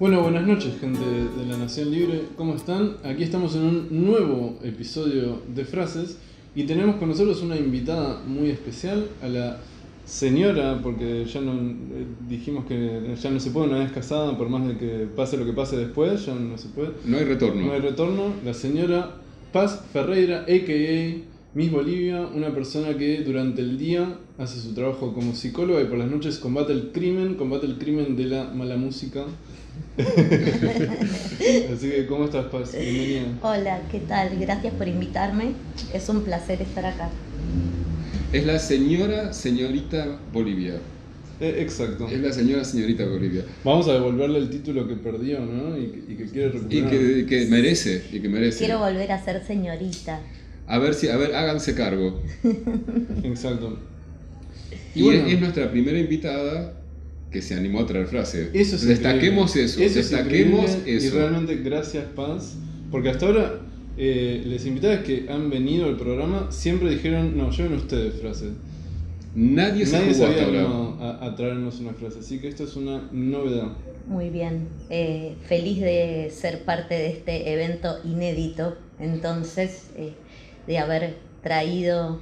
Bueno, buenas noches, gente de la Nación Libre. ¿Cómo están? Aquí estamos en un nuevo episodio de Frases y tenemos con nosotros una invitada muy especial, a la señora, porque ya no dijimos que ya no se puede una vez casada, por más de que pase lo que pase después, ya no se puede. No hay retorno. No hay retorno. La señora Paz Ferreira, a.k.a. Miss Bolivia, una persona que durante el día hace su trabajo como psicóloga y por las noches combate el crimen de la mala música. Así que, ¿cómo estás, Paz? Bienvenida. Hola, ¿qué tal? Gracias por invitarme. Es un placer estar acá. Es la señorita Bolivia. Exacto. Es la señorita Bolivia. Vamos a devolverle el título que perdió, ¿no? Y que quiere recuperar. Y que merece. Quiero volver a ser señorita. A ver, háganse cargo. Exacto. Y bueno, es nuestra primera invitada que se animó a traer frase. Eso es Destaquemos increíble. eso. Destaquemos eso. Y realmente gracias, Paz. Porque hasta ahora, las invitadas que han venido al programa siempre dijeron, no, lleven ustedes frases. Nadie se había hasta ahora animado a traernos una frase, así que esto es una novedad. Muy bien. Feliz de ser parte de este evento inédito. Entonces, de haber traído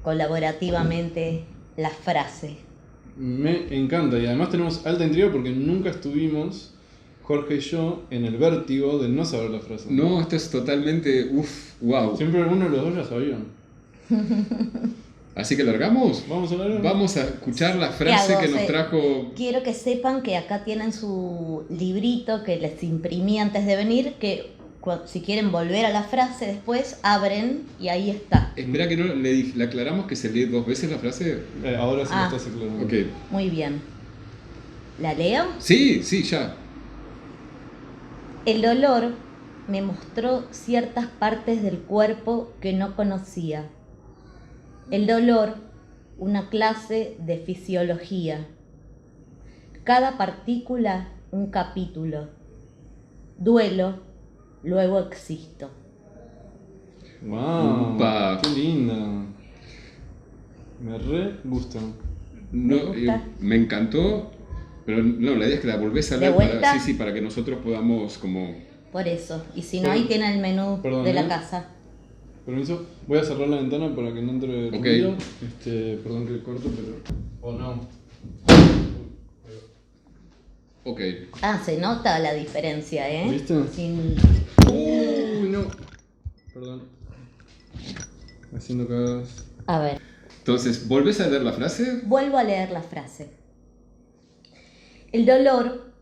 colaborativamente la frase. Me encanta y además tenemos alta intriga porque nunca estuvimos, Jorge y yo, en el vértigo de no saber la frase. No, esto es totalmente wow. Siempre uno de los dos la sabía. Así que largamos. Vamos a largar. Vamos a escuchar la frase que nos trajo. Quiero que sepan que acá tienen su librito que les imprimí antes de venir, que si quieren volver a la frase después, abren y ahí está. Espera que no le aclaramos que se lee 2 veces la frase. Ahora sí lo estás aclarando. Ok. Muy bien. ¿La leo? Sí, ya. El dolor me mostró ciertas partes del cuerpo que no conocía. El dolor, una clase de fisiología. Cada partícula, un capítulo. Duelo, luego existo. ¡Wow! Upa. ¡Qué linda! Me re gusta. Me encantó, pero no, la idea es que la volvés a leer para que nosotros podamos como... Por eso, y si no, ahí tiene el menú de la casa. Permiso, voy a cerrar la ventana para que no entre ruido. Perdón que corto, pero... O no. Ok. Se nota la diferencia, ¿eh? ¿Viste? No. Perdón. Haciendo cagadas. A ver. Entonces, ¿volvés a leer la frase? Vuelvo a leer la frase. El dolor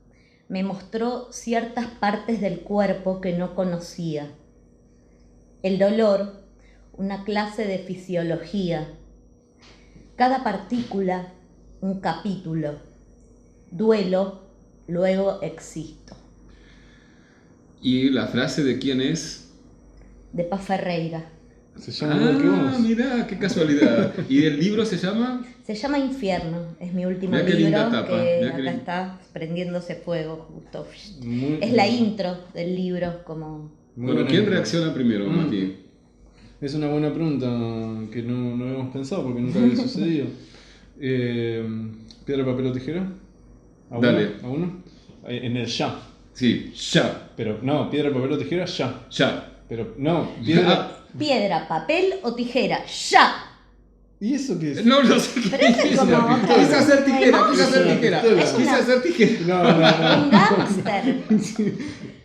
me mostró ciertas partes del cuerpo que no conocía. El dolor, una clase de fisiología. Cada partícula, un capítulo. Duelo, luego existo. ¿Y la frase de quién es? De Paz Ferreira. Se llama igual que vos. Mirá, qué casualidad. ¿Y el libro se llama? Se llama Infierno, es mi último Mirá qué linda libro, tapa. que Mirá qué acá está prendiéndose fuego justo. Muy Es la intro del libro, como... Bueno, ¿quién reacciona primero, Mati? Es una buena pregunta que no habíamos pensado porque nunca había sucedido. ¿Piedra, papel o tijera? Dale. ¿A uno? En el ya. Sí, ya. Pero no, piedra, papel o tijera, ya. Ya. Pero no, piedra... Piedra, papel o tijera, ¡ya! ¿Y eso qué es? No sé qué Pero eso es como... Quise hacer tijera. Es Quise hacer tijera. un gángster.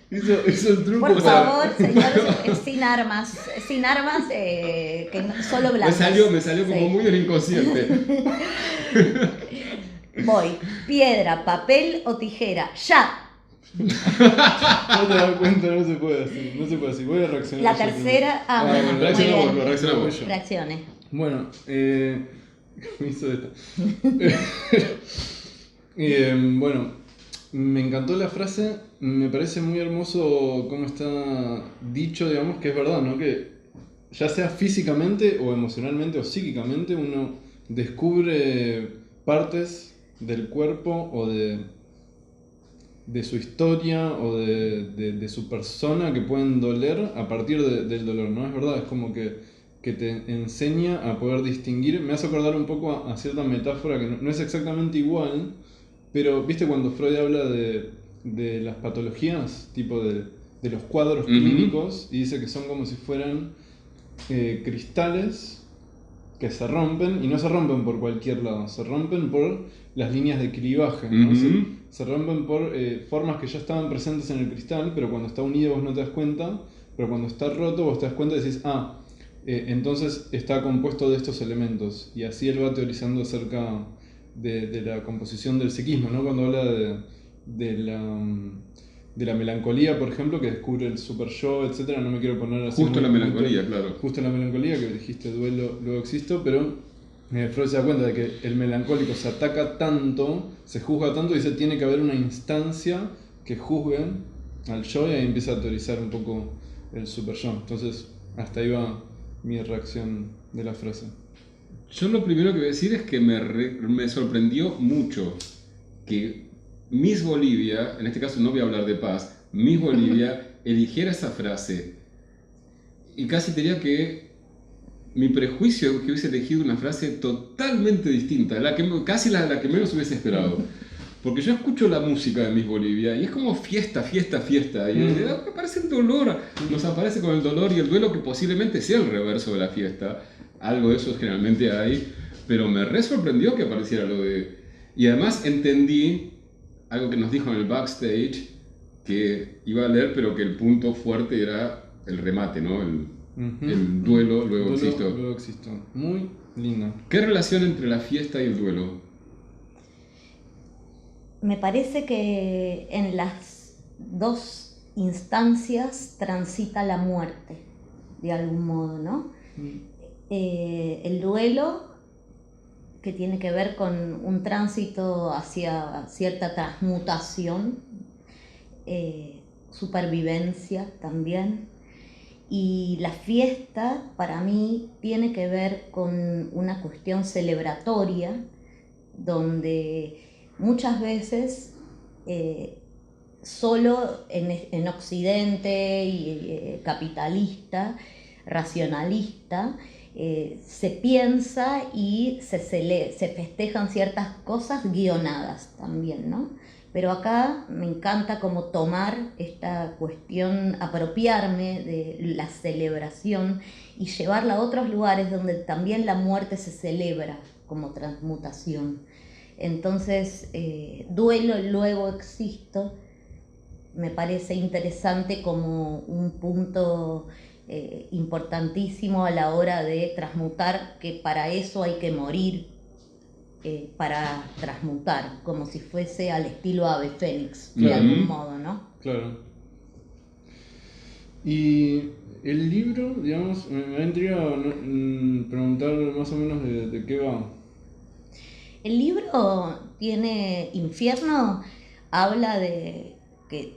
Hizo el truco. Por favor, señor, sin armas, que solo blancas. Me salió como muy del inconsciente. Voy, piedra, papel o tijera, ¡ya! No te das cuenta, no se puede así. Voy a reaccionar. La tercera, bueno, muy reaccionamos, bien. reaccionamos. Reaccione. Bueno, me hizo esta. Bueno, me encantó la frase, me parece muy hermoso cómo está dicho, digamos, que es verdad, ¿no? Que ya sea físicamente o emocionalmente o psíquicamente uno descubre partes del cuerpo o de su historia o de su persona que pueden doler a partir del dolor, ¿no? Es verdad, es como que te enseña a poder distinguir. Me hace acordar un poco a cierta metáfora que no es exactamente igual, pero viste cuando Freud habla de de las patologías, tipo de los cuadros clínicos, y dice que son como si fueran cristales que se rompen, y no se rompen por cualquier lado, se rompen por las líneas de clivaje, ¿no? Se rompen por formas que ya estaban presentes en el cristal, pero cuando está unido vos no te das cuenta, pero cuando está roto vos te das cuenta y decís, entonces está compuesto de estos elementos, y así él va teorizando acerca de la composición del psiquismo, ¿no? Cuando habla de la melancolía, por ejemplo, que descubre el super yo, etcétera. No me quiero poner así. Justo la melancolía, claro. Justo la melancolía, que dijiste duelo, luego existo, pero Freud se da cuenta de que el melancólico se ataca tanto, se juzga tanto, y dice tiene que haber una instancia que juzgue al yo, y ahí empieza a teorizar un poco el super yo. Entonces, hasta ahí va mi reacción de la frase. Yo lo primero que voy a decir es que me sorprendió mucho que Miss Bolivia, en este caso no voy a hablar de paz, Miss Bolivia eligiera esa frase. Y casi diría que mi prejuicio es que hubiese elegido una frase totalmente distinta, casi la que menos hubiese esperado. Porque yo escucho la música de Miss Bolivia y es como fiesta, fiesta, fiesta. Y me parece el dolor, nos aparece con el dolor y el duelo, que posiblemente sea el reverso de la fiesta. Algo de eso generalmente hay, pero me re sorprendió que apareciera lo de... Y además entendí algo que nos dijo en el backstage, que iba a leer, pero que el punto fuerte era el remate, ¿no? El duelo, luego existo. Luego existo. Muy lindo. ¿Qué relación entre la fiesta y el duelo? Me parece que en las dos instancias transita la muerte, de algún modo, ¿no? El duelo, que tiene que ver con un tránsito hacia cierta transmutación, supervivencia también. Y la fiesta, para mí, tiene que ver con una cuestión celebratoria, donde muchas veces solo en Occidente y capitalista, racionalista, se piensa y se festejan ciertas cosas guionadas también, ¿no? Pero acá me encanta como tomar esta cuestión, apropiarme de la celebración y llevarla a otros lugares donde también la muerte se celebra como transmutación. Entonces, duelo, luego existo, me parece interesante como un punto importantísimo a la hora de transmutar, que para eso hay que morir, para transmutar, como si fuese al estilo ave fénix, de algún modo, ¿no? Claro. Y el libro, digamos, me vendría a preguntar más o menos de qué va. El libro tiene infierno, habla de que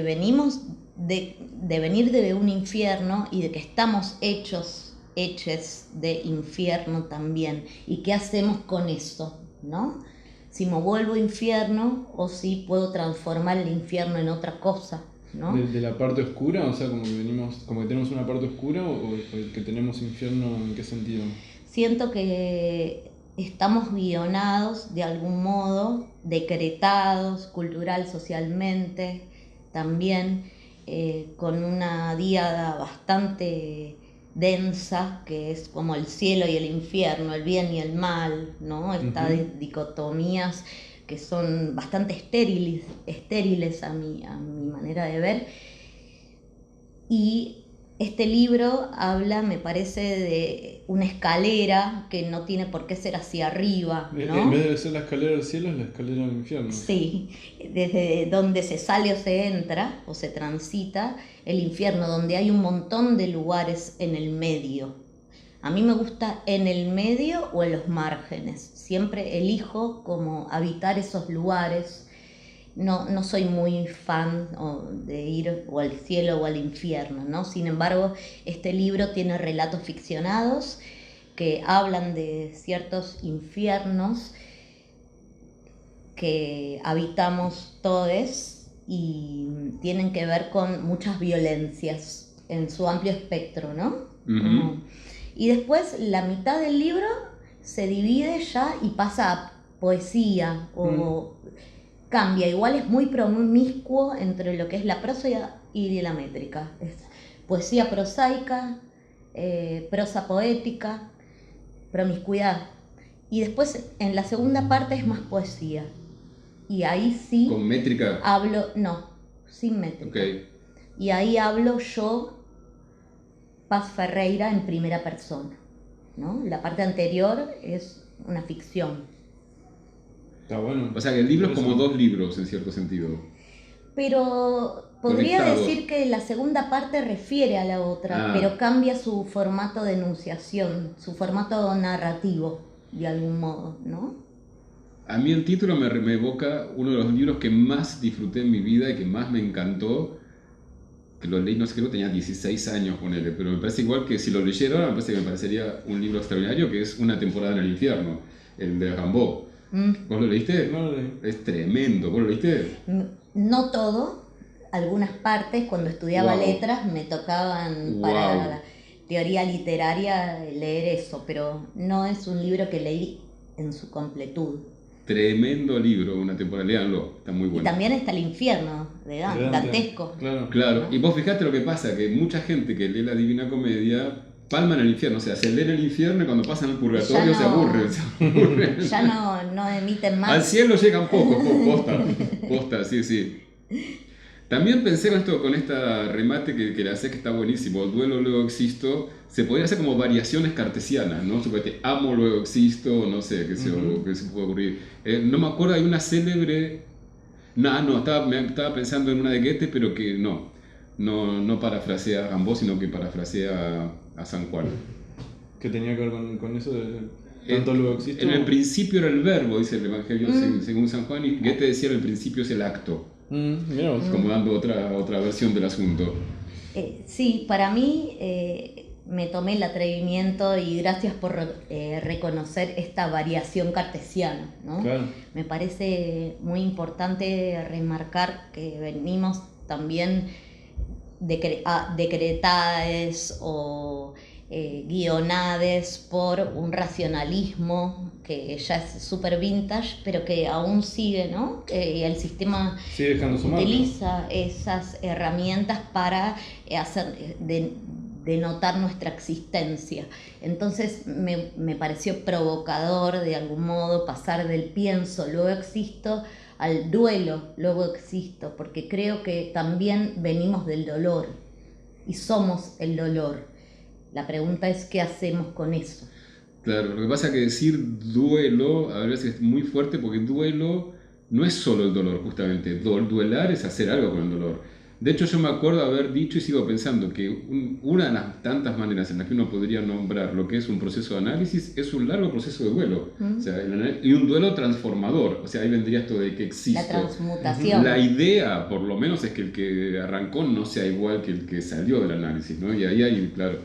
venimos de venir de un infierno y de que estamos heches de infierno también, y qué hacemos con eso, ¿no? Si me vuelvo infierno o si puedo transformar el infierno en otra cosa, ¿no? ¿De la parte oscura? O sea, como que tenemos una parte oscura, o que tenemos infierno, ¿en qué sentido? Siento que estamos guionados de algún modo, decretados cultural, socialmente, también con una díada bastante densa, que es como el cielo y el infierno, el bien y el mal, ¿no? Estas dicotomías que son bastante estériles a mi manera de ver. Y este libro habla, me parece, de una escalera que no tiene por qué ser hacia arriba, ¿no? En vez de ser la escalera del cielo, es la escalera del infierno. Sí, desde donde se sale o se entra o se transita el infierno, donde hay un montón de lugares en el medio. A mí me gusta en el medio o en los márgenes. Siempre elijo como habitar esos lugares. No soy muy fan de ir o al cielo o al infierno, ¿no? Sin embargo, este libro tiene relatos ficcionados que hablan de ciertos infiernos que habitamos todos y tienen que ver con muchas violencias en su amplio espectro, ¿no? Y después la mitad del libro se divide ya y pasa a poesía o cambia, igual es muy promiscuo entre lo que es la prosa y la métrica. Es poesía prosaica, prosa poética, promiscuidad. Y después en la segunda parte es más poesía. Y ahí sí ¿Con métrica? hablo, no, sin métrica. Ok. Y ahí hablo yo, Paz Ferreira, en primera persona, ¿no? La parte anterior es una ficción. Está bueno. O sea que el libro es Por como eso. 2 libros en cierto sentido. Pero podría Conectados. decir que la segunda parte refiere a la otra, Ah. pero cambia su formato de enunciación, su formato narrativo, de algún modo, ¿no? A mí el título me evoca uno de los libros que más disfruté en mi vida y que más me encantó, que lo leí, no sé, creo que tenía 16 años, ponele, pero me parece igual que si lo leyera ahora, me parece que me parecería un libro extraordinario, que es Una temporada en el infierno, el de Rimbaud. ¿Vos lo leíste? No lo leí. Es tremendo, ¿vos lo leíste? No todo, algunas partes, cuando estudiaba Wow. letras, me tocaban Wow. para teoría literaria leer eso, pero no es un libro que leí en su completud. Tremendo libro, Una temporada, léanlo, está muy Y bueno. también está el infierno, de De Dante. dantesco. Claro. Claro, y vos fijate lo que pasa, que mucha gente que lee la Divina Comedia palma en el infierno, o sea, se lee en el infierno y cuando pasan al purgatorio Ya se no. aburren. Ya no emiten más. Al cielo llegan pocos, posta, sí. También pensé con esta remate que le haces, que está buenísimo, duelo, luego existo, se podría hacer como variaciones cartesianas, ¿no? Suponete, amo, luego existo, no sé, qué se puede ocurrir. No me acuerdo, hay una célebre... No, estaba pensando en una de Goethe, pero que no parafrasea a Rimbaud, sino que parafrasea a San Juan. Que tenía que ver con eso de tanto luego existe. En el principio era el verbo, dice el Evangelio según San Juan, y Goethe decía en el principio es el acto, Mirá vos. como dando otra versión del asunto. Sí, para mí me tomé el atrevimiento y gracias por reconocer esta variación cartesiana, ¿no? Claro. Me parece muy importante remarcar que venimos también decretades o guionades por un racionalismo que ya es súper vintage, pero que aún sigue, ¿no? El sistema Sigue dejando su marca. utiliza esas herramientas para denotar nuestra existencia. Entonces me pareció provocador de algún modo pasar del pienso, luego existo, al duelo, luego existo, porque creo que también venimos del dolor y somos el dolor. La pregunta es ¿qué hacemos con eso? Claro, lo que pasa es que decir duelo, a veces es muy fuerte porque duelo no es solo el dolor, justamente. Duelar es hacer algo con el dolor. De hecho, yo me acuerdo haber dicho y sigo pensando que una de las tantas maneras en las que uno podría nombrar lo que es un proceso de análisis es un largo proceso de duelo. O sea, y un duelo transformador. O sea, ahí vendría esto de que existo. La transmutación. La idea, por lo menos, es que el que arrancó no sea igual que el que salió del análisis, ¿no? Y ahí hay, claro.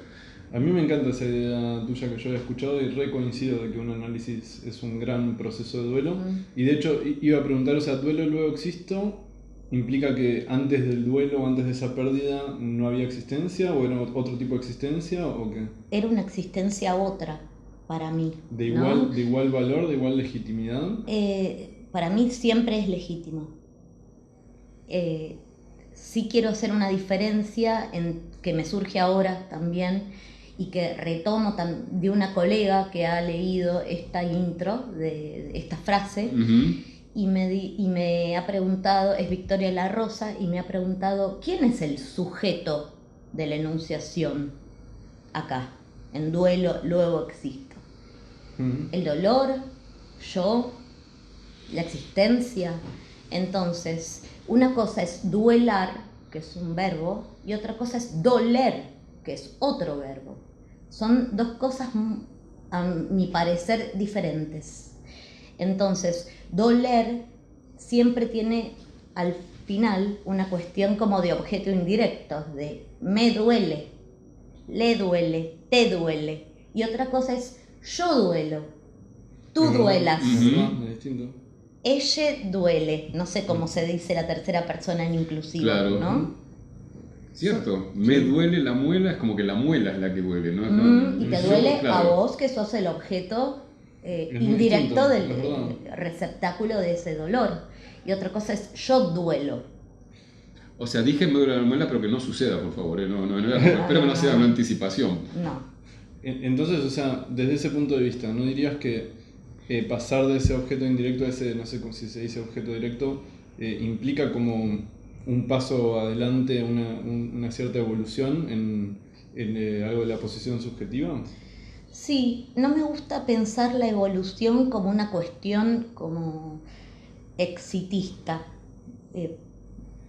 A mí me encanta esa idea tuya que yo he escuchado y coincido de que un análisis es un gran proceso de duelo. Y de hecho iba a preguntar, o sea, duelo luego existo, ¿implica que antes del duelo, antes de esa pérdida, no había existencia o era otro tipo de existencia o qué? Era una existencia otra para mí. ¿De ¿no? igual valor, de igual legitimidad? Para mí siempre es legítimo. Sí quiero hacer una diferencia que me surge ahora también y que retomo de una colega que ha leído esta intro, de esta frase, y me ha preguntado, es Victoria La Rosa, y me ha preguntado, ¿quién es el sujeto de la enunciación acá? En duelo, luego existo. El dolor, yo, la existencia. Entonces, una cosa es duelar, que es un verbo, y otra cosa es doler, que es otro verbo. Son dos cosas, a mi parecer, diferentes. Entonces, doler siempre tiene al final una cuestión como de objeto indirecto, de me duele, le duele, te duele. Y otra cosa es yo duelo, tú duelas. Es distinto. Ella duele, no sé cómo se dice la tercera persona en inclusivo, Claro. ¿no? Cierto, me duele la muela, es como que la muela es la que duele, ¿no? Y te Yo, duele claro. a vos, que sos el objeto muy indirecto distinto, del es verdad. receptáculo de ese dolor. y otra cosa es yo duelo. O sea, dije me duele la muela, pero que no suceda, por favor. Espero que no sea una anticipación. No. Entonces, o sea, desde ese punto de vista, ¿no dirías que pasar de ese objeto indirecto a ese, no sé si se dice objeto directo, implica como un paso adelante, una cierta evolución en algo de la posición subjetiva? Sí, no me gusta pensar la evolución como una cuestión como exitista,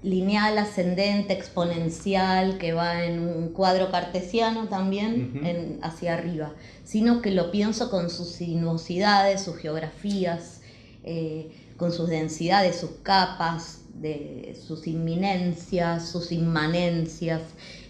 lineal, ascendente, exponencial, que va en un cuadro cartesiano también hacia arriba, sino que lo pienso con sus sinuosidades, sus geografías, con sus densidades, sus capas, sus inminencias, sus inmanencias.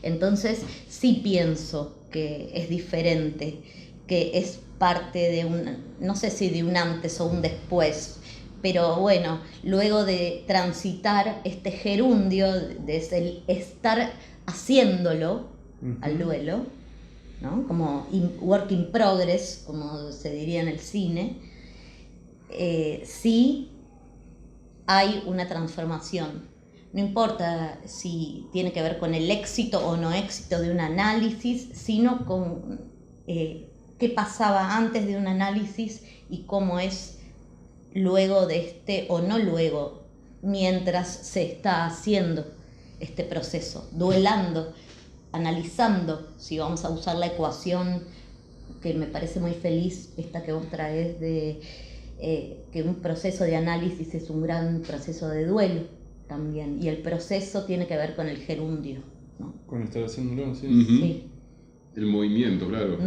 Entonces sí pienso que es diferente, que es parte de no sé si de un antes o un después, pero bueno, luego de transitar este gerundio, de estar haciéndolo al duelo, ¿no? Como work in progress, como se diría en el cine, sí hay una transformación. No importa si tiene que ver con el éxito o no éxito de un análisis, sino con qué pasaba antes de un análisis y cómo es luego de este, o no luego, mientras se está haciendo este proceso, duelando, analizando, si vamos a usar la ecuación que me parece muy feliz, esta que vos traes de que un proceso de análisis es un gran proceso de duelo también, y el proceso tiene que ver con el gerundio, ¿no? Con estar haciéndolo, sí. Sí. El movimiento, claro.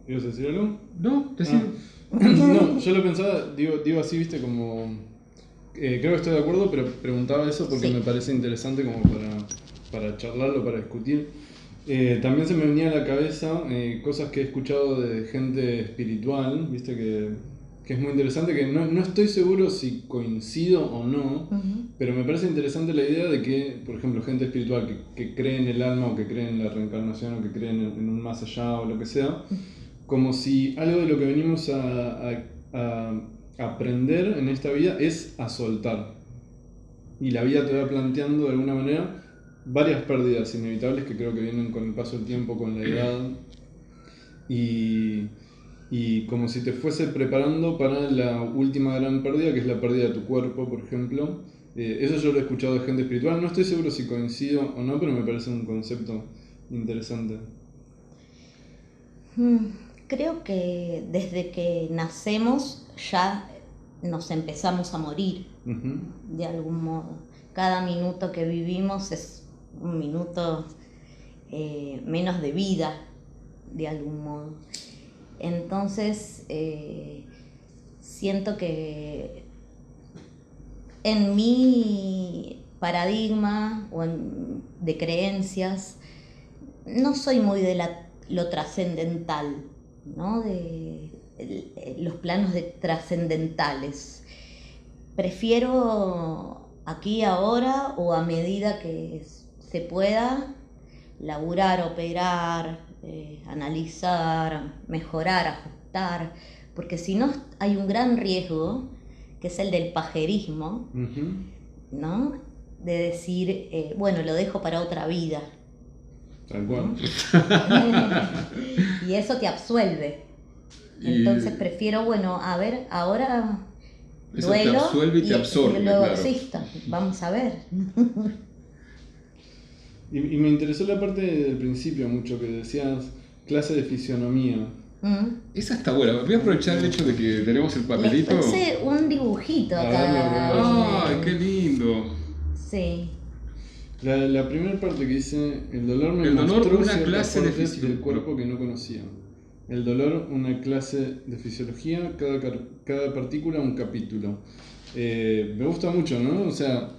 ¿Ibas a decir algo? No, decía. No, yo lo pensaba, digo así, viste, como... creo que estoy de acuerdo, pero preguntaba eso porque me parece interesante como para charlarlo, para discutir. También se me venía a la cabeza cosas que he escuchado de gente espiritual, viste, que es muy interesante, que no estoy seguro si coincido o no, pero me parece interesante la idea de que, por ejemplo, gente espiritual que cree en el alma o que cree en la reencarnación o que cree en un más allá o lo que sea, como si algo de lo que venimos a aprender en esta vida es a soltar. Y la vida te va planteando de alguna manera varias pérdidas inevitables que creo que vienen con el paso del tiempo, con la edad. Y como si te fuese preparando para la última gran pérdida, que es la pérdida de tu cuerpo, por ejemplo. Eso yo lo he escuchado de gente espiritual. No estoy seguro si coincido o no, pero me parece un concepto interesante. Creo que desde que nacemos ya nos empezamos a morir, de algún modo. Cada minuto que vivimos es un minuto menos de vida, de algún modo. Entonces, siento que en mi paradigma de creencias, no soy muy de lo trascendental, ¿no? De los planos trascendentales. Prefiero aquí, ahora, o a medida que se pueda, laburar, operar, analizar, mejorar, ajustar, porque si no hay un gran riesgo, que es el del pajerismo, ¿no? De decir, bueno, lo dejo para otra vida. Tal cual. Y eso te absuelve. Entonces prefiero, bueno, a ver, ahora eso duelo te absuelve y te absorbe, luego claro. exista. Vamos a ver. Y me interesó la parte del principio mucho que decías, clase de fisionomía. Esa está buena. Voy a aprovechar el hecho de que tenemos el papelito. Les puse un dibujito acá. acá. ¡Ay, qué lindo! Sí. La primera parte que dice, el dolor me mostró una ciertas clase de partes del cuerpo que no conocía. El dolor, una clase de fisiología, cada partícula un capítulo. Me gusta mucho, ¿no? O sea,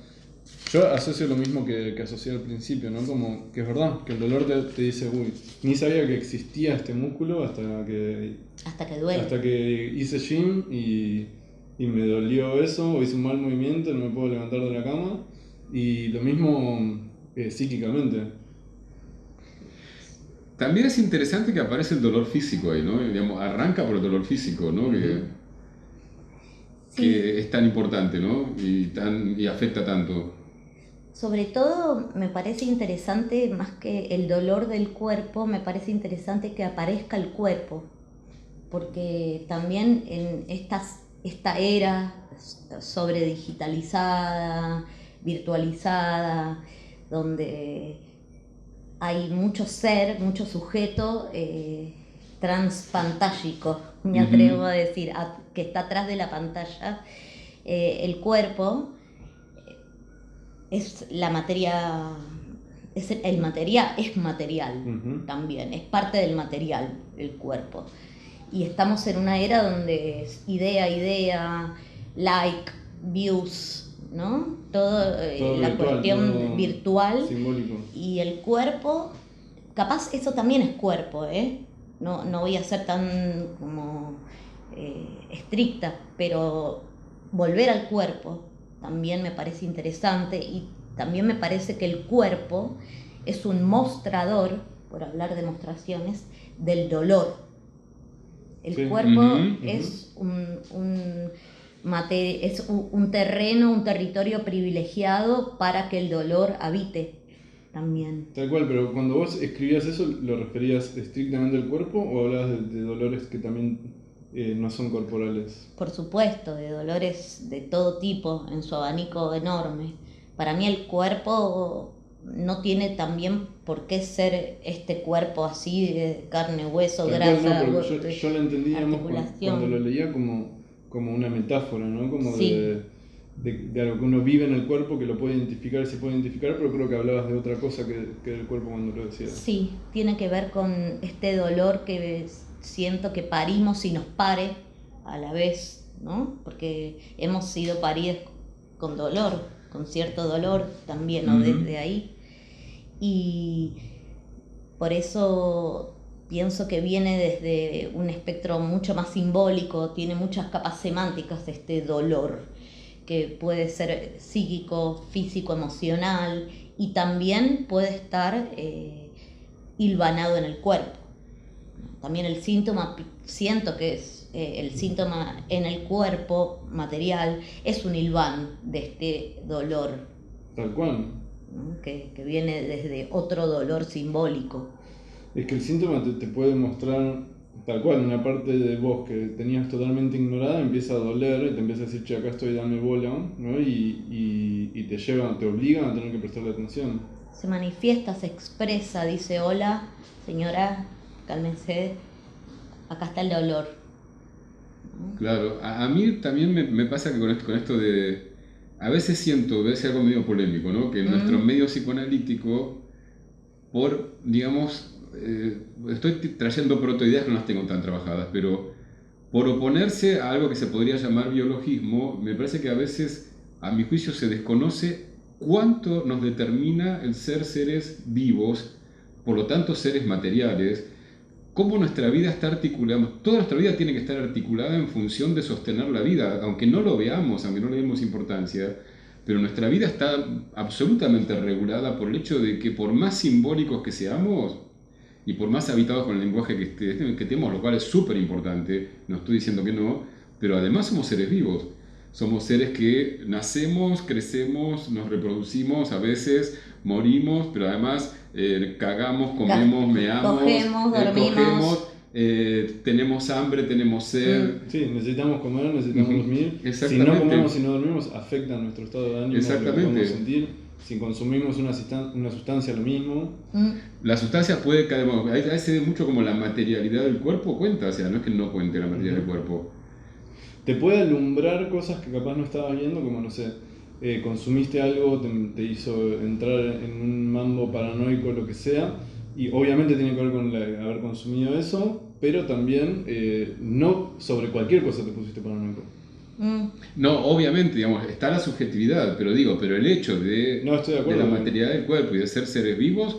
yo asocio lo mismo que asocié al principio, ¿no? Como que es verdad, que el dolor te dice, uy, ni sabía que existía este músculo hasta que duele. Hasta que hice gym y me dolió eso, o hice un mal movimiento, no me puedo levantar de la cama. Y lo mismo psíquicamente. También es interesante que aparece el dolor físico ahí, ¿no? Digamos, arranca por el dolor físico, ¿no? que es tan importante, ¿no? Y afecta tanto. Sobre todo me parece interesante, más que el dolor del cuerpo, me parece interesante que aparezca el cuerpo, porque también en esta era sobredigitalizada, virtualizada, donde hay mucho ser, mucho sujeto transpantállico, me atrevo a decir, que está atrás de la pantalla. El cuerpo es la materia, es material también, es parte del material el cuerpo. Y estamos en una era donde es idea, like, views, ¿no? Todo la virtual, cuestión todo virtual. Simbólico. Y el cuerpo, capaz eso también es cuerpo, ¿eh? No voy a ser tan como estricta, pero volver al cuerpo también me parece interesante, y también me parece que el cuerpo es un mostrador, por hablar de mostraciones, del dolor. El cuerpo es es un terreno, un territorio privilegiado para que el dolor habite también. Tal cual, pero cuando vos escribías eso, ¿lo referías estrictamente al cuerpo o hablabas de dolores que también no son corporales? Por supuesto, de dolores de todo tipo, en su abanico enorme. Para mí el cuerpo no tiene también por qué ser este cuerpo así de carne, hueso, Tal grasa, cual, no, porque yo lo entendí, digamos, cuando lo leía como una metáfora, ¿no? Como sí. de algo que uno vive en el cuerpo, que lo puede identificar y se puede identificar, pero creo que hablabas de otra cosa que del cuerpo cuando lo decías. Sí, tiene que ver con este dolor que siento que parimos y nos pare a la vez, ¿no? Porque hemos sido paridos con dolor, con cierto dolor también, ¿no? Desde ahí. Y por eso pienso que viene desde un espectro mucho más simbólico, tiene muchas capas semánticas este dolor, que puede ser psíquico, físico, emocional, y también puede estar hilvanado en el cuerpo. También el síntoma, siento que es el síntoma en el cuerpo material, es un hilván de este dolor. Tal cual. ¿No? Que viene desde otro dolor simbólico. Es que el síntoma te puede mostrar, tal cual, una parte de vos que tenías totalmente ignorada empieza a doler y te empieza a decir, che, acá estoy, dame bola, ¿no? Y te obligan a tener que prestarle atención. Se manifiesta, se expresa, dice, hola, señora, cálmense, acá está el dolor. Claro, a mí también me pasa que con esto de... A veces siento, debe ser algo medio polémico, ¿no? Que en nuestro medio psicoanalítico, digamos, estoy trayendo protoideas que no las tengo tan trabajadas, pero por oponerse a algo que se podría llamar biologismo, me parece que a veces, a mi juicio, se desconoce cuánto nos determina el ser seres vivos, por lo tanto seres materiales, cómo nuestra vida está articulada, toda nuestra vida tiene que estar articulada en función de sostener la vida, aunque no lo veamos, aunque no le demos importancia, pero nuestra vida está absolutamente regulada por el hecho de que por más simbólicos que seamos y por más habitados con el lenguaje que tenemos, lo cual es súper importante, no estoy diciendo que no, pero además somos seres vivos. Somos seres que nacemos, crecemos, nos reproducimos, a veces morimos, pero además cagamos, comemos, meamos, dormimos, tenemos hambre, tenemos sed. Sí, necesitamos comer, necesitamos dormir. Si no comemos y no dormimos, afecta nuestro estado de ánimo, lo que podemos sentir. Si consumimos una sustancia, lo mismo. La sustancia puede caer, ahí se ve mucho como la materialidad del cuerpo cuenta, o sea, no es que no cuente la materialidad del cuerpo. Te puede alumbrar cosas que capaz no estabas viendo, como no sé, consumiste algo, te hizo entrar en un mambo paranoico, lo que sea, y obviamente tiene que ver con haber consumido eso, pero también no sobre cualquier cosa te pusiste paranoico. No, obviamente, digamos, está la subjetividad, pero el hecho de la materialidad del cuerpo y de ser seres vivos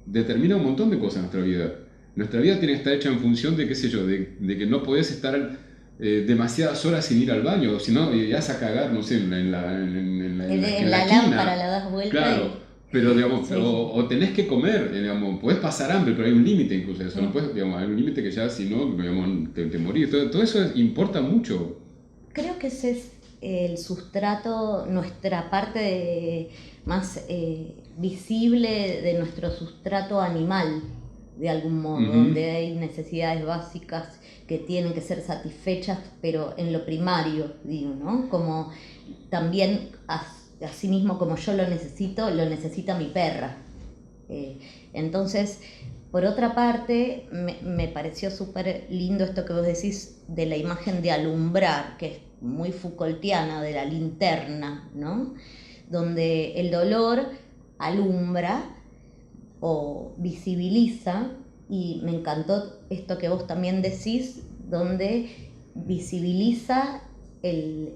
determina un montón de cosas en nuestra vida. Nuestra vida tiene que estar hecha en función de, qué sé yo, de que no podés estar demasiadas horas sin ir al baño, o si no, vas a cagar, no sé, en la lámpara la das vuelta. Claro, pero digamos, o tenés que comer, digamos, podés pasar hambre, pero hay un límite incluso eso, no puedes, digamos, hay un límite que ya si no, digamos, te morís. Todo eso importa mucho. creo que ese es el sustrato, nuestra parte más visible de nuestro sustrato animal, de algún modo, donde hay necesidades básicas que tienen que ser satisfechas, pero en lo primario, digo, ¿no? Como también, así mismo como yo lo necesita mi perra. Entonces, por otra parte, me pareció súper lindo esto que vos decís de la imagen de alumbrar, que es muy Foucaultiana, de la linterna, ¿no? Donde el dolor alumbra o visibiliza, y me encantó esto que vos también decís, donde visibiliza el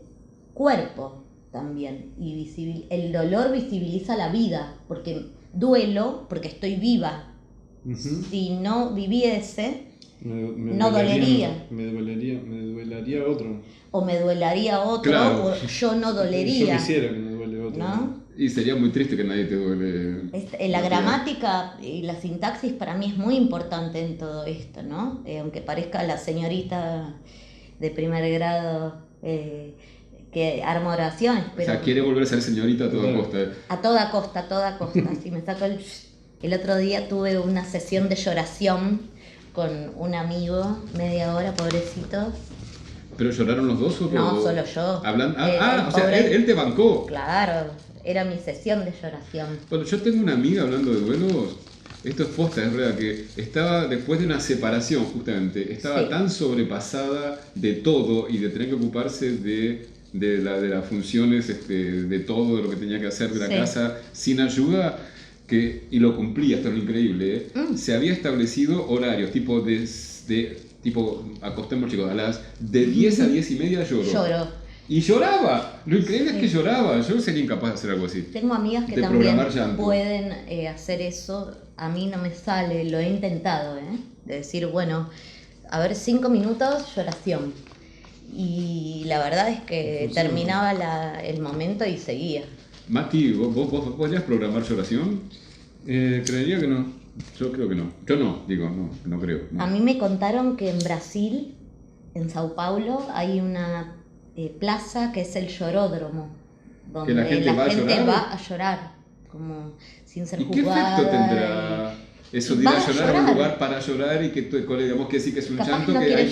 cuerpo también, y el dolor visibiliza la vida, porque duelo, porque estoy viva. Si no viviese, no dolería. Me duelaría otro. O me duelaría otro, claro. O yo no dolería. Yo quisiera que me duele otro. ¿No? Y sería muy triste que nadie te duele. La gramática y la sintaxis para mí es muy importante en todo esto, ¿no? Aunque parezca la señorita de primer grado que arma oraciones, pero... O sea, quiere volver a ser señorita a toda costa. A toda costa. Si me saco el otro día tuve una sesión de lloración con un amigo, media hora, pobrecito. ¿Pero lloraron los dos o no? No, solo yo. O sea, él te bancó. Claro, era mi sesión de lloración. Bueno, yo tengo una amiga hablando de duelos, esto es posta, es verdad, que estaba después de una separación justamente, estaba tan sobrepasada de todo y de tener que ocuparse de las funciones, de todo, de lo que tenía que hacer de la casa, sin ayuda, y lo cumplía, esto es lo increíble, se había establecido horarios, tipo acostemos chicos, de 10 a 10 y media lloro. Y lloraba, lo increíble es que lloraba, yo sería incapaz de hacer algo así. Tengo amigas que también pueden hacer eso, a mí no me sale, lo he intentado, de decir, bueno, a ver, 5 minutos, lloración. Y la verdad es que terminaba el momento y seguía. Mati, ¿vos podrías programar lloración? Creería que no. Yo creo que no. Yo no creo. No. A mí me contaron que en Brasil, en Sao Paulo, hay una plaza que es el lloródromo, donde la gente va a llorar, como sin ser juzgada. ¿Y qué efecto tendrá eso de ir a llorar a un lugar para llorar y que digamos que sí que es un llanto, no que hay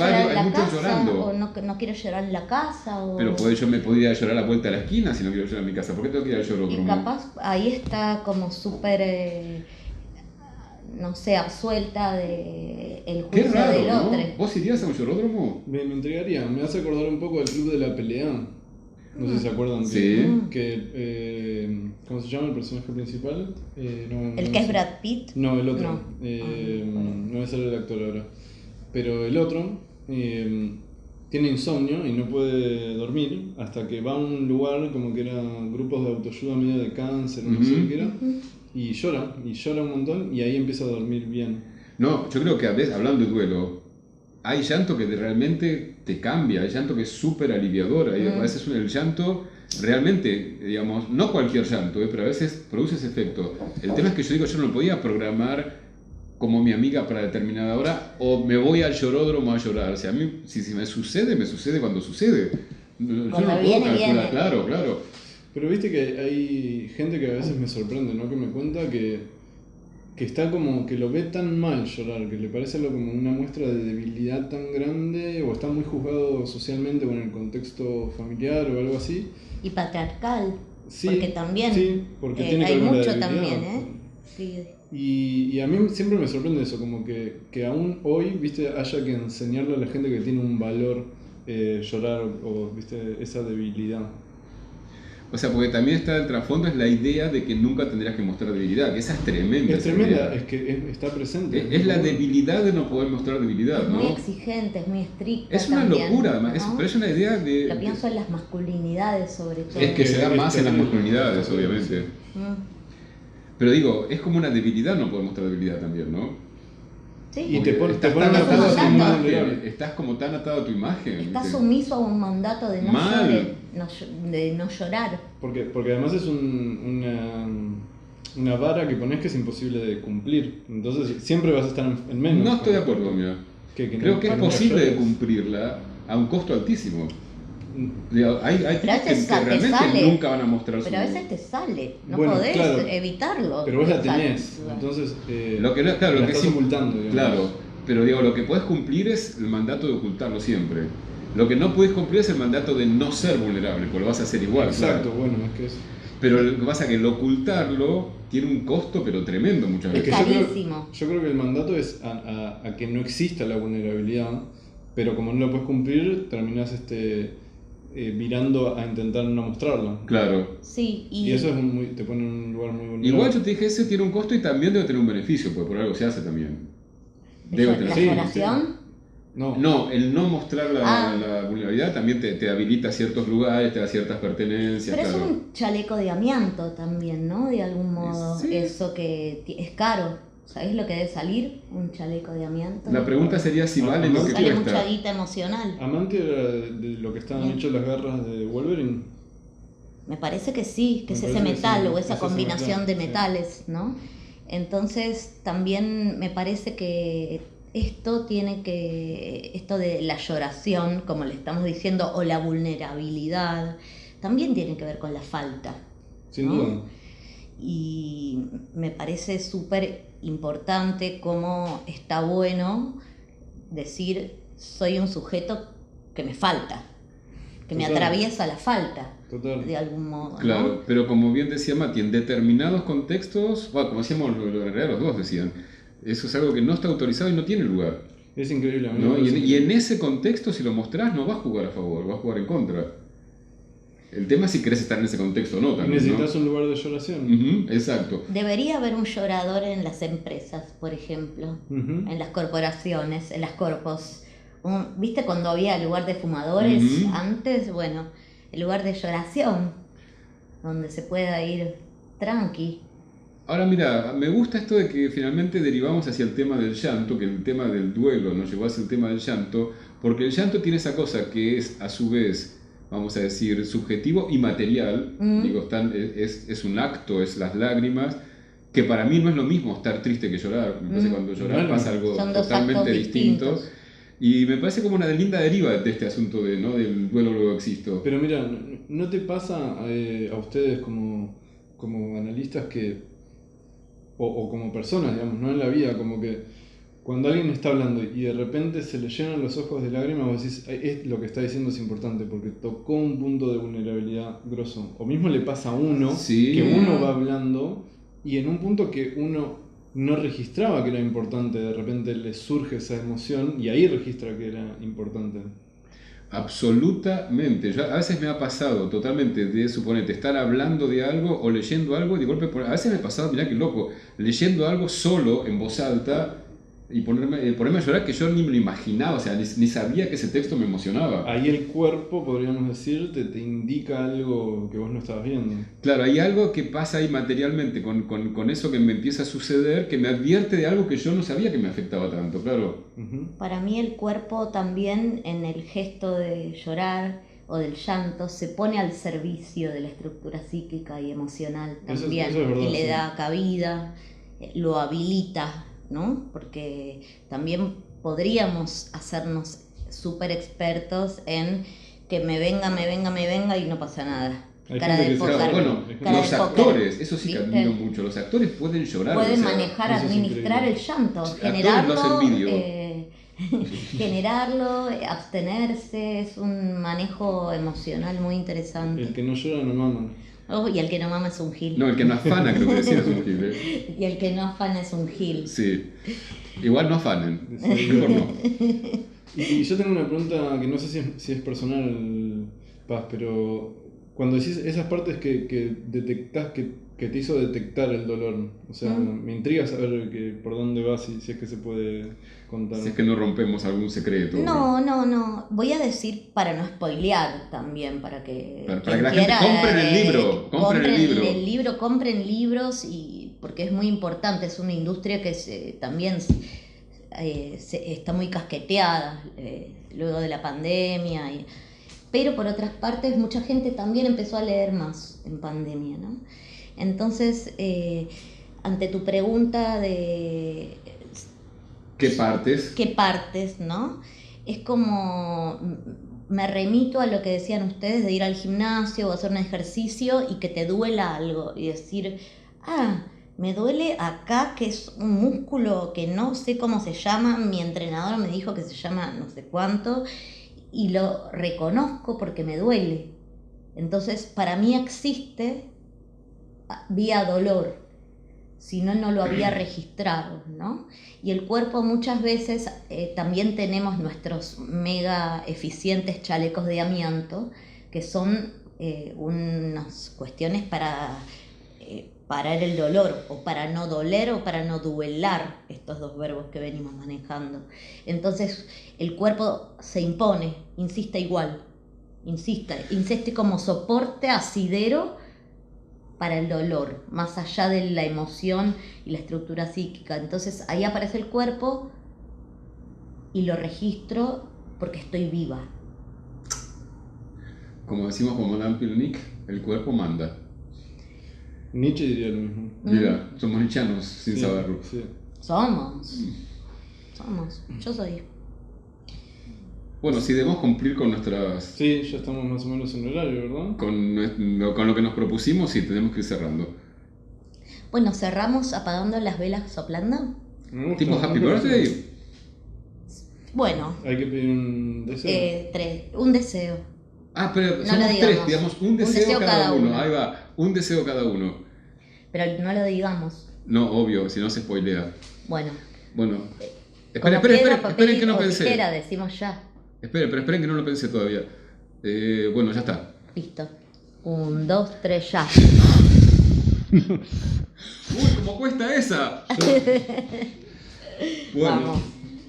muchos casa, llorando? O no quiero llorar en la casa. Pero yo me podría llorar a la vuelta de la esquina si no quiero llorar en mi casa. ¿Por qué tengo que ir al lloródromo? Y capaz ahí está como súper, no sé, absuelta de el juicio Qué raro, del otro. ¿no? ¿Vos irías a un lloródromo? Me intrigaría, me hace acordar un poco del Club de la Pelea. No sé si se acuerdan. Sí. ¿Cómo se llama el personaje principal? ¿El que es Brad Pitt? No, el otro. No. No me sale el actor ahora. Pero el otro tiene insomnio y no puede dormir hasta que va a un lugar como que eran grupos de autoayuda medio de cáncer, no sé qué era, y llora un montón y ahí empieza a dormir bien. No, yo creo que a veces, hablando de duelo, hay llanto que realmente te cambia, hay llanto que es súper aliviador, a veces el llanto realmente, digamos, no cualquier llanto, pero a veces produce ese efecto. El tema es que yo no podía programar como mi amiga para determinada hora, o me voy al lloródromo a llorar. O sea, a mí, si me sucede cuando sucede. Yo no puedo calcular, claro. Pero viste que hay gente que a veces me sorprende, ¿no? Que me cuenta que está como que lo ve tan mal llorar, que le parece algo como una muestra de debilidad tan grande, o está muy juzgado socialmente con el contexto familiar o algo así. Y patriarcal, sí, porque también sí, porque tiene hay mucho la también, Sí. Y a mí siempre me sorprende eso, como que aún hoy, viste, haya que enseñarle a la gente que tiene un valor llorar o, viste, esa debilidad. O sea, porque también está el trasfondo, es la idea de que nunca tendrías que mostrar debilidad, que esa es tremenda. Es tremenda, es que está presente. Es la debilidad de no poder mostrar debilidad, ¿no? Es muy exigente, es muy estricta. Es una también, locura, además, ¿no? pero es una idea de... Lo pienso en las masculinidades, sobre todo. Es que se da más en las masculinidades, obviamente. Pero digo, es como una debilidad no poder mostrar debilidad también, ¿no? Sí. Y te ponen estás atado a tu imagen. Estás como tan atado a tu imagen. Estás sumiso a un mandato de no llorar. Porque además es una vara que pones que es imposible de cumplir. Entonces siempre vas a estar en menos. No estoy de acuerdo, mira. Creo que es posible de cumplirla a un costo altísimo. Digo, hay Pero a tipos veces que te realmente sale. nunca van a mostrar Pero a su... veces te sale, no Bueno, podés claro. evitarlo. Pero vos la O sea, tenés, entonces Lo que no, claro, la lo que estás sí, ocultando, digamos. claro, pero digo, lo que puedes cumplir es el mandato de ocultarlo siempre. Lo que no puedes cumplir es el mandato de no ser vulnerable, porque lo vas a hacer igual. Exacto, claro. bueno, es que es... Pero lo que pasa es que el ocultarlo tiene un costo, pero tremendo muchas Es veces. que Carísimo. yo creo que el mandato es a que no exista la vulnerabilidad, pero como no lo puedes cumplir, terminás virando a intentar no mostrarla. Claro. Sí, Y eso es te pone en un lugar muy vulnerable. Igual yo te dije, ese tiene un costo y también debe tener un beneficio, porque por algo se hace también. Debe tener la Sí, lloración. No, No, el no mostrar Ah. la vulnerabilidad también te habilita ciertos lugares, te da ciertas pertenencias. Pero claro. es un chaleco de amianto también, ¿no? De algún modo, Sí. eso que es caro. ¿Sabés lo que debe salir? Un chaleco de amianto. La pregunta sería si vale lo que Sale cuesta. mucha guita emocional. Amante era de lo que estaban Bien. hechos las garras de Wolverine. Me parece que sí, que Me es ese parece que metal sí, o es esa ese combinación metal, de sí. metales, ¿no? Entonces también me parece que esto de la lloración, como le estamos diciendo, o la vulnerabilidad, también tiene que ver con la falta. Sin ¿no? duda. Y me parece súper importante cómo está bueno decir soy un sujeto que me falta, que me Total. atraviesa la falta, Total. de algún modo. Claro, ¿no? pero como bien decía Mati, en determinados contextos, bueno, como decíamos, en realidad los dos decían, eso es algo que no está autorizado y no tiene lugar. Es increíble. A mí ¿No? me Y, parece y en increíble. ese contexto, si lo mostrás, no vas a jugar a favor, vas a jugar en contra. El tema es si querés estar en ese contexto o no también. Necesitas ¿no? un lugar de lloración. Ujú, exacto. Debería haber un llorador en las empresas, por ejemplo, Ujú. en las corporaciones, en las corpos. ¿Viste cuando había lugar de fumadores Ujú. antes? Bueno, el lugar de lloración, donde se pueda ir tranqui. Ahora mira, me gusta esto de que finalmente derivamos hacia el tema del llanto, que el tema del duelo nos llevó hacia el tema del llanto, porque el llanto tiene esa cosa que es a su vez, vamos a decir, subjetivo y material. Digo, es un acto, es las lágrimas, que para mí no es lo mismo estar triste que llorar. Me parece que cuando llorar Bueno, pasa algo son dos totalmente actos distinto. distintos. Y me parece como una linda deriva de este asunto de, ¿no? del duelo luego existo. Pero mira, ¿no te pasa a ustedes como analistas o como personas, digamos, no en la vida, como que cuando alguien está hablando y de repente se le llenan los ojos de lágrimas, vos decís, lo que está diciendo es importante porque tocó un punto de vulnerabilidad grosso. O mismo le pasa a uno, Sí. que uno va hablando y en un punto que uno no registraba que era importante, de repente le surge esa emoción y ahí registra que era importante. Absolutamente. A veces me ha pasado totalmente de, suponete, estar hablando de algo o leyendo algo y de golpe, a veces me ha pasado, mirá qué loco, leyendo algo solo en voz alta y ponerme a llorar que yo ni me lo imaginaba, o sea, ni sabía que ese texto me emocionaba. Ahí el cuerpo, podríamos decir, te indica algo que vos no estabas viendo. Claro, hay algo que pasa ahí materialmente con eso que me empieza a suceder, que me advierte de algo que yo no sabía que me afectaba tanto, claro. Ujú. Para mí el cuerpo también en el gesto de llorar o del llanto se pone al servicio de la estructura psíquica y emocional Eso también es verdad, y le sí. da cabida, lo habilita, ¿no? Porque también podríamos hacernos súper expertos en que me venga y no pasa nada. Hay Cara gente de que se- póker. Claro, bueno, cara los de póker, actores, eso sí que ¿viste? admiro mucho, los actores pueden llorar. Pueden o sea, manejar, eso es administrar increíble. el llanto, Actores generarlo, los envidio. generarlo, abstenerse, es un manejo emocional muy El interesante. que no llora no mama. Oh, y el que no mama es un gil. No, el que no afana creo que decía es un gil, ¿eh? Y el que no afana es un gil. Sí. Igual no afanen. Sí. Mejor no. Y yo tengo una pregunta que no sé si es personal, Paz, pero cuando decís esas partes que detectás, que te hizo detectar el dolor, o sea, me intriga saber por dónde va, si es que se puede contar. Si es que no rompemos algún secreto. No. Voy a decir para no spoilear también, para que Para quien que la gente quiera, compren el libro, compren el libro. compren libros y porque es muy importante, es una industria que también está muy casqueteada luego de la pandemia. Pero por otras partes, mucha gente también empezó a leer más en pandemia, ¿no? Entonces, ante tu pregunta de ¿Qué partes? qué partes, ¿no? es como, me remito a lo que decían ustedes de ir al gimnasio o hacer un ejercicio y que te duela algo y decir, me duele acá, que es un músculo que no sé cómo se llama, mi entrenador me dijo que se llama no sé cuánto, y lo reconozco porque me duele. Entonces, para mí existe vía dolor, si no, no lo había registrado, ¿no? Y el cuerpo muchas veces también tenemos nuestros mega eficientes chalecos de amianto, que son unas cuestiones para parar el dolor, o para no doler o para no duelar, estos dos verbos que venimos manejando. Entonces el cuerpo se impone, insiste igual, insiste como soporte asidero para el dolor, más allá de la emoción y la estructura psíquica. Entonces ahí aparece el cuerpo y lo registro porque estoy viva. Como decimos con Madame Pilnick, el cuerpo manda. Nietzsche diría lo mismo. Mira, somos nietzscheanos sin Sí, saberlo. sí. Somos, yo soy. Bueno, si debemos cumplir con nuestras... Sí, ya estamos más o menos en el horario, ¿verdad? Con lo que nos propusimos, sí, tenemos que ir cerrando. Bueno, cerramos apagando las velas soplando. Me gusta, Tipo Happy me gusta. Birthday. Bueno, Hay que pedir un deseo. un deseo. Pero No somos lo digamos. tres, digamos, un deseo cada uno. Ahí va, un deseo cada uno. Pero no lo digamos. No, obvio, si no se spoilea. Bueno. Bueno. Como Esperen piedra, papel que no o pensé. tijera, decimos ya. Esperen que no lo pensé todavía. Bueno, ya está. Listo. 1, 2, 3, ya. Uy, ¿cómo cuesta esa? Bueno, Vamos.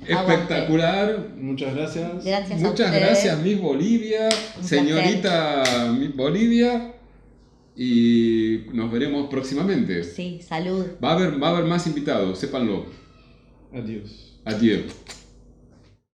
espectacular. Muchas gracias. Gracias a Muchas ustedes. gracias, Miss Bolivia, Un señorita Miss Bolivia. Y nos veremos próximamente. Sí, salud. Va a haber más invitados, sépanlo. Adiós. Adiós.